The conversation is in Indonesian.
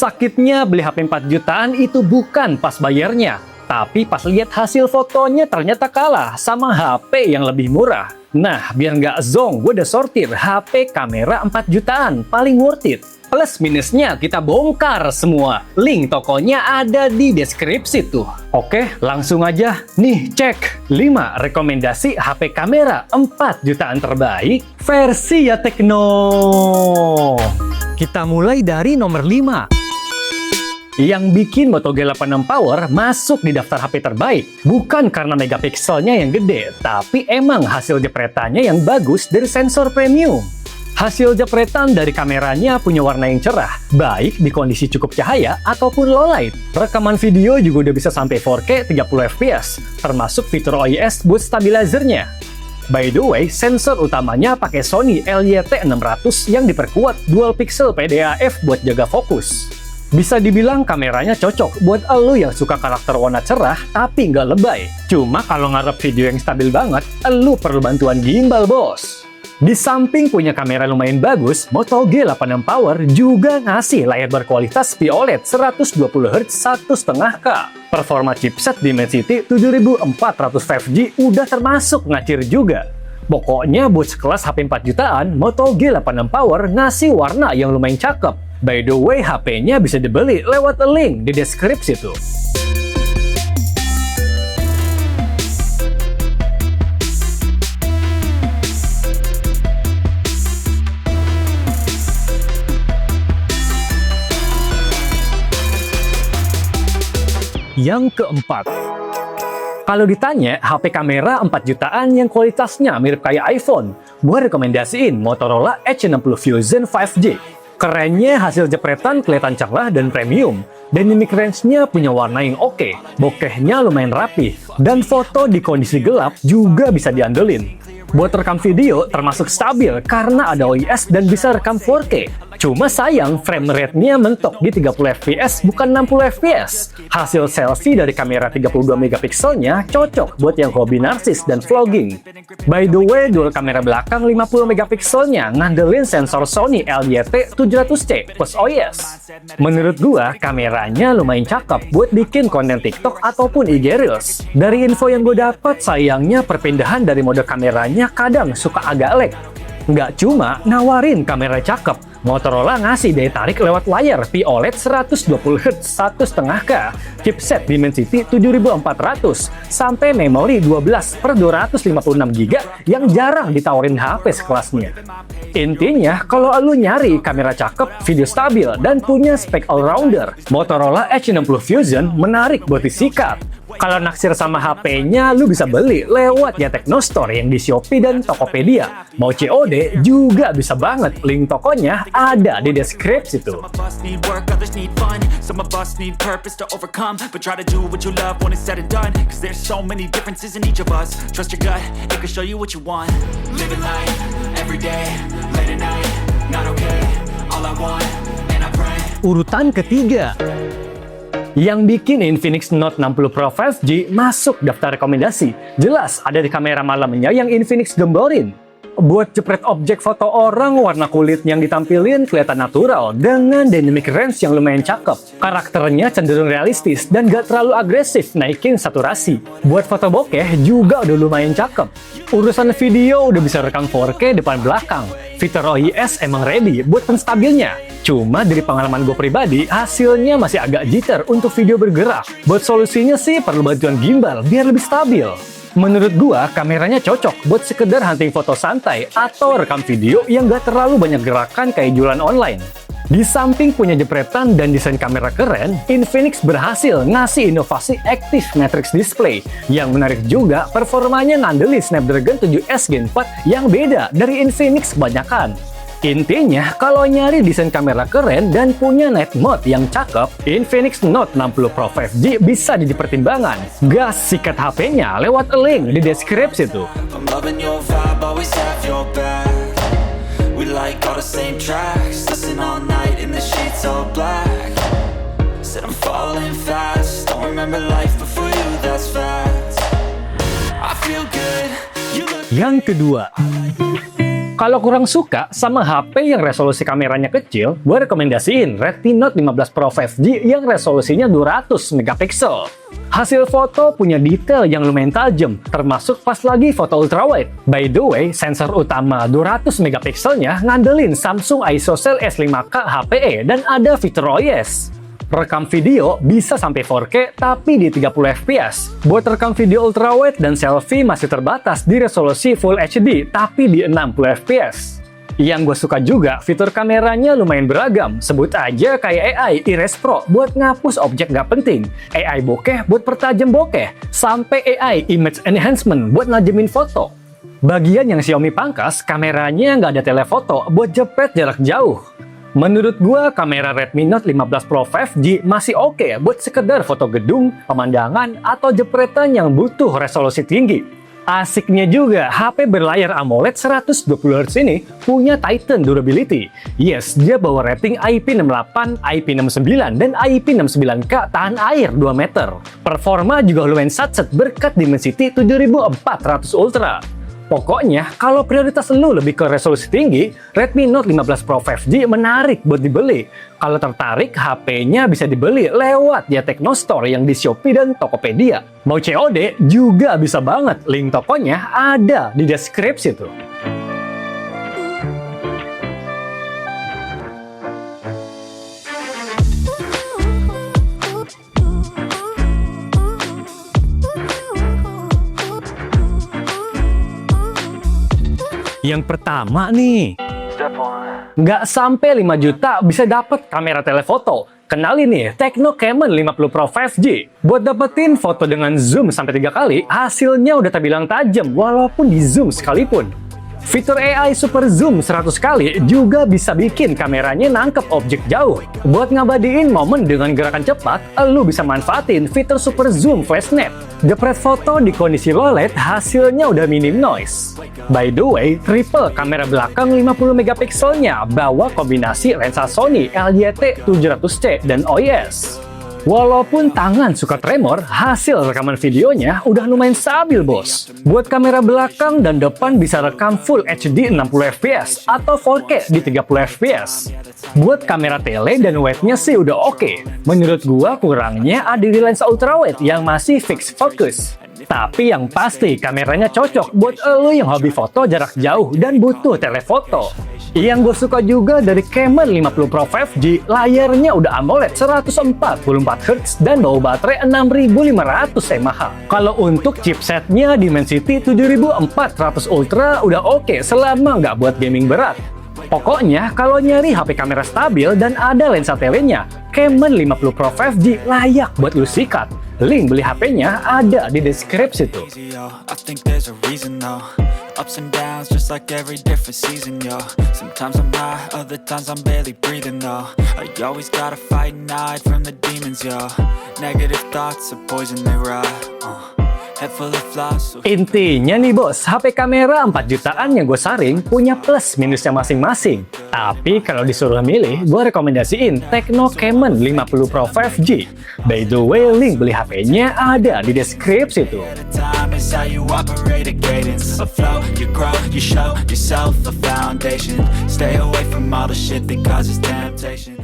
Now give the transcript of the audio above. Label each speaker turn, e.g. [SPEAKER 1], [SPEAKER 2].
[SPEAKER 1] Sakitnya beli HP 4 jutaan itu bukan pas bayarnya, tapi pas lihat hasil fotonya ternyata kalah sama HP yang lebih murah. Nah, biar nggak zonk, gue udah sortir HP kamera 4 jutaan, paling worth it. Plus minusnya kita bongkar semua. Link tokonya ada di deskripsi tuh. Oke, langsung aja. Nih, cek 5 rekomendasi HP kamera 4 jutaan terbaik versi ya Tekno. Kita mulai dari nomor 5. Yang bikin Moto G86 Power masuk di daftar HP terbaik bukan karena megapikselnya yang gede, tapi emang hasil jepretannya yang bagus dari sensor premium. Hasil jepretan dari kameranya punya warna yang cerah, baik di kondisi cukup cahaya ataupun low light. Rekaman video juga udah bisa sampai 4K 30 fps, termasuk fitur OIS buat stabilizernya. By the way, sensor utamanya pakai Sony LYT600 yang diperkuat dual pixel PDAF buat jaga fokus. Bisa dibilang kameranya cocok buat elu yang suka karakter warna cerah tapi nggak lebay. Cuma kalau ngarep video yang stabil banget, elu perlu bantuan gimbal, bos. Di samping punya kamera lumayan bagus, Moto G86 Power juga ngasih layar berkualitas POLED 120Hz 1,5K. Performa chipset Dimensity 7400 5G udah termasuk ngacir juga. Pokoknya buat sekelas HP 4 jutaan, Moto G86 Power ngasih warna yang lumayan cakep. By the way, HP-nya bisa dibeli lewat link di deskripsi tuh. Yang keempat, kalau ditanya HP kamera 4 jutaan yang kualitasnya mirip kayak iPhone, gue rekomendasiin Motorola Edge60 Fusion 5G. Kerennya hasil jepretan kelihatan cerah dan premium. Dynamic range-nya punya warna yang oke, bokehnya lumayan rapi, dan foto di kondisi gelap juga bisa diandelin. Buat rekam video termasuk stabil karena ada OIS dan bisa rekam 4K. Cuma sayang frame rate-nya mentok di 30 fps bukan 60 fps. Hasil selfie dari kamera 32 megapikselnya cocok buat yang hobi narsis dan vlogging. By the way, dual kamera belakang 50 megapikselnya ngandelin sensor Sony LYT700C plus OIS. Menurut gua, kameranya lumayan cakep buat bikin konten TikTok ataupun IG Reels. Dari info yang gue dapat, sayangnya perpindahan dari mode kameranya kadang suka agak lag. Nggak cuma nawarin kamera cakep, Motorola ngasih daya tarik lewat layar POLED 120Hz 1,5K, chipset Dimensity 7400, sampai memori 12/256GB yang jarang ditawarin HP sekelasnya. Intinya, kalau lu nyari kamera cakep, video stabil, dan punya spek all-rounder, Motorola Edge60 Fusion menarik buat disikat. Kalau naksir sama HP-nya, lu bisa beli lewat ya Tekno Store yang di Shopee dan Tokopedia. Mau COD juga bisa banget, link tokonya ada di deskripsi tuh. Urutan ketiga, yang bikin Infinix Note 60 Pro 5G masuk daftar rekomendasi. Jelas ada di kamera malamnya yang Infinix gemborin. Buat jepret objek foto orang, warna kulit yang ditampilin kelihatan natural dengan dynamic range yang lumayan cakep. Karakternya cenderung realistis dan gak terlalu agresif naikin saturasi. Buat foto bokeh juga udah lumayan cakep. Urusan video udah bisa rekam 4K depan belakang. Fitur OIS emang ready buat penstabilnya. Cuma dari pengalaman gue pribadi, hasilnya masih agak jitter untuk video bergerak. Buat solusinya sih perlu bantuan gimbal biar lebih stabil. Menurut gua, kameranya cocok buat sekedar hunting foto santai atau rekam video yang gak terlalu banyak gerakan kayak jualan online. Di samping punya jepretan dan desain kamera keren, Infinix berhasil ngasih inovasi Active Matrix Display. Yang menarik juga, performanya ngandelin Snapdragon 7S Gen 4 yang beda dari Infinix kebanyakan. Intinya, kalau nyari desain kamera keren dan punya night mode yang cakep, Infinix Note 60 Pro 5G bisa jadi pertimbangan. Gas sikat HP-nya lewat link di deskripsi tuh. Yang kedua, Kalau kurang suka sama HP yang resolusi kameranya kecil, gue rekomendasiin Redmi Note 15 Pro 5G yang resolusinya 200 megapiksel. Hasil foto punya detail yang lumayan tajam, termasuk pas lagi foto ultrawide. By the way, sensor utama 200 megapikselnya ngandelin Samsung ISOCELL S5K HPE dan ada fitur OIS. Rekam video bisa sampai 4K tapi di 30 fps. Buat rekam video ultrawide dan selfie masih terbatas di resolusi Full HD tapi di 60 fps. Yang gue suka juga, fitur kameranya lumayan beragam. Sebut aja kayak AI Erase Pro buat ngapus objek gak penting, AI bokeh buat pertajam bokeh, sampai AI Image Enhancement buat najemin foto. Bagian yang Xiaomi pangkas, kameranya nggak ada telefoto buat jepret jarak jauh. Menurut gua, kamera Redmi Note 15 Pro 5G masih oke buat sekedar foto gedung, pemandangan, atau jepretan yang butuh resolusi tinggi. Asiknya juga, HP berlayar AMOLED 120Hz ini punya Titan Durability. Yes, dia bawa rating IP68, IP69, dan IP69K tahan air 2 meter. Performa juga lumayan satset berkat Dimensity 7400 Ultra. Pokoknya, kalau prioritas lu lebih ke resolusi tinggi, Redmi Note 15 Pro 5G menarik buat dibeli. Kalau tertarik, HP-nya bisa dibeli lewat ya Technostore yang di Shopee dan Tokopedia. Mau COD juga bisa banget, link tokonya ada di deskripsi tuh. Yang pertama nih, nggak sampai 5 juta bisa dapat kamera telefoto. Kenalin nih, Tecno Camon 50 Pro 5G. Buat dapetin foto dengan zoom sampai 3 kali, hasilnya udah terbilang tajam walaupun di zoom sekalipun. Fitur AI Super Zoom 100 kali juga bisa bikin kameranya nangkep objek jauh. Buat ngabadiin momen dengan gerakan cepat, lu bisa manfaatin fitur Super Zoom Flash Snap. Jepret foto di kondisi low light, hasilnya udah minim noise. By the way, triple kamera belakang 50 megapikselnya bawa kombinasi lensa Sony LYT-700C dan OIS. Walaupun tangan suka tremor, hasil rekaman videonya udah lumayan stabil, bos. Buat kamera belakang dan depan bisa rekam Full HD 60 fps atau 4K di 30 fps. Buat kamera tele dan wide-nya sih udah oke. Menurut gua kurangnya ada di lensa ultrawide yang masih fixed focus. Tapi yang pasti kameranya cocok buat lo yang hobi foto jarak jauh dan butuh telefoto. Yang gue suka juga dari Camon 50 Pro 5G, layarnya udah AMOLED 144Hz dan bawa baterai 6500 mAh. Kalau untuk chipsetnya Dimensity 7400 Ultra udah oke selama nggak buat gaming berat. Pokoknya kalau nyari HP kamera stabil dan ada lensa telenya, Camon 50 Pro 5G layak buat lu sikat. Link beli HP-nya ada di deskripsi tuh. Ups and downs, just like every different season, yo. Sometimes I'm high, other times I'm barely breathing, though. I always gotta fight and hide from the demons, yo. Negative thoughts are poison, they rot. Head full of flaws. Intinya nih bos, HP kamera 4 jutaan yang gue saring punya plus minusnya masing-masing. Tapi kalau disuruh milih, gue rekomendasiin Tecno Camon 50 Pro 5G. By the way, link beli HP-nya ada di deskripsi tuh. Is how you operate a cadence, a flow, you grow, you show yourself a foundation. Stay away from all the shit that causes temptation.